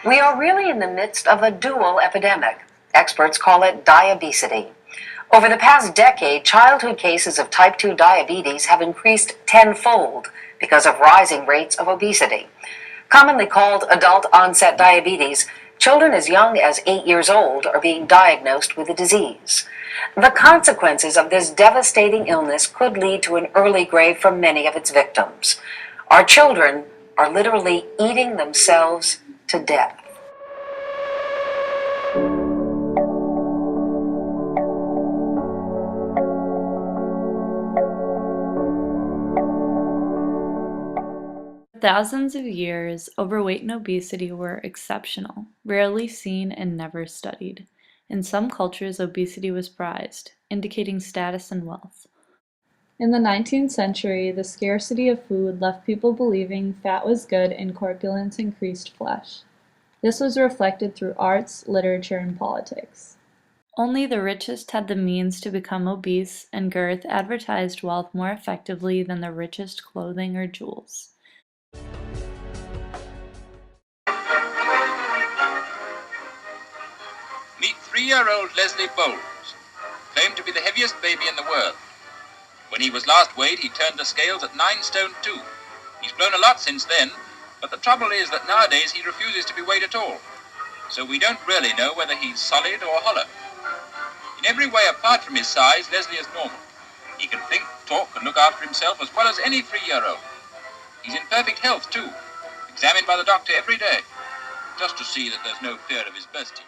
We are really in the midst of a dual epidemic. Experts call it diabesity. Over the past decade, childhood cases of type 2 diabetes have increased tenfold because of rising rates of obesity. Commonly called adult-onset diabetes, children as young as 8 years old are being diagnosed with the disease. The consequences of this devastating illness could lead to an early grave for many of its victims. Our children are literally eating themselves to death. For thousands of years, overweight and obesity were exceptional, rarely seen and never studied. In some cultures, obesity was prized, indicating status and wealth. In the 19th century, the scarcity of food left people believing fat was good and corpulence increased flesh. This was reflected through arts, literature, and politics. Only the richest had the means to become obese, and girth advertised wealth more effectively than the richest clothing or jewels. Meet 3-year-old Leslie Bowles, claimed to be the heaviest baby in the world. When he was last weighed, he turned the scales at 9 stone 2. He's grown a lot since then, but the trouble is that nowadays he refuses to be weighed at all. So we don't really know whether he's solid or hollow. In every way apart from his size, Leslie is normal. He can think, talk, and look after himself as well as any 3-year-old. He's in perfect health too, examined by the doctor every day, just to see that there's no fear of his bursting.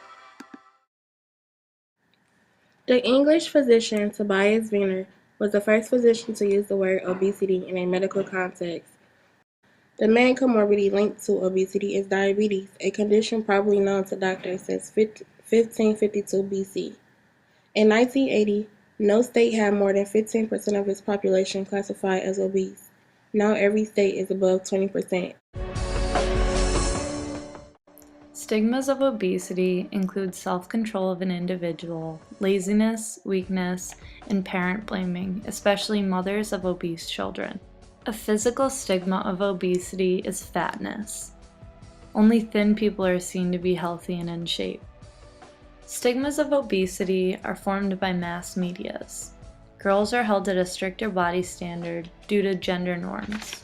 The English physician Tobias Venner was the first physician to use the word obesity in a medical context. The main comorbidity linked to obesity is diabetes, a condition probably known to doctors since 1552 BC. In 1980, no state had more than 15% of its population classified as obese. Now every state is above 20%. Stigmas of obesity include self-control of an individual, laziness, weakness, and parent blaming, especially mothers of obese children. A physical stigma of obesity is fatness. Only thin people are seen to be healthy and in shape. Stigmas of obesity are formed by mass medias. Girls are held at a stricter body standard due to gender norms.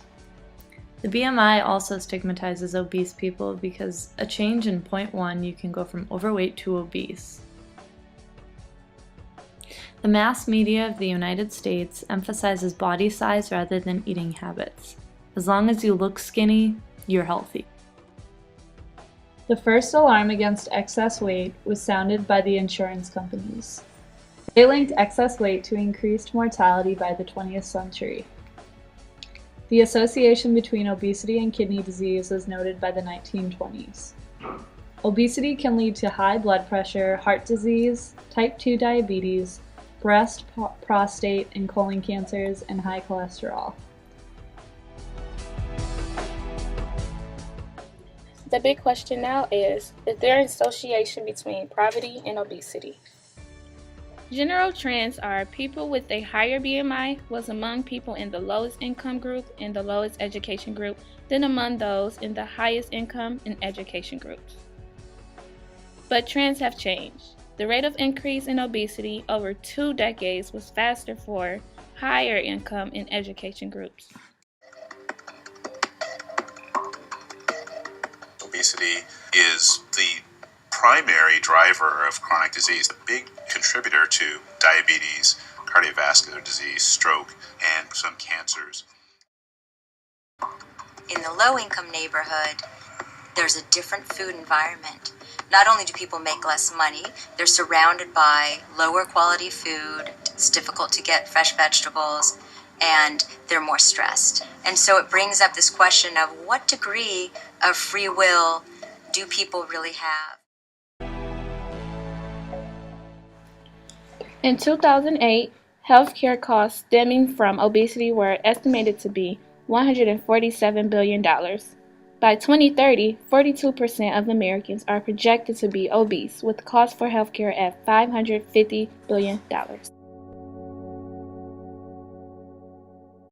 The BMI also stigmatizes obese people because a change in 0.1 you can go from overweight to obese. The mass media of the United States emphasizes body size rather than eating habits. As long as you look skinny, you're healthy. The first alarm against excess weight was sounded by the insurance companies. They linked excess weight to increased mortality by the 20th century. The association between obesity and kidney disease was noted by the 1920s. Obesity can lead to high blood pressure, heart disease, type 2 diabetes, breast, prostate, and colon cancers, and high cholesterol. The big question now is there an association between poverty and obesity? General trends are people with a higher BMI was among people in the lowest income group and the lowest education group than among those in the highest income and education groups. But trends have changed. The rate of increase in obesity over 2 decades was faster for higher income and education groups. Obesity is the primary driver of chronic disease, a big contributor to diabetes, cardiovascular disease, stroke, and some cancers. In the low-income neighborhood, there's a different food environment. Not only do people make less money, they're surrounded by lower quality food, it's difficult to get fresh vegetables, and they're more stressed. And so it brings up this question of what degree of free will do people really have? In 2008, healthcare costs stemming from obesity were estimated to be $147 billion. By 2030, 42% of Americans are projected to be obese, with costs for healthcare at $550 billion.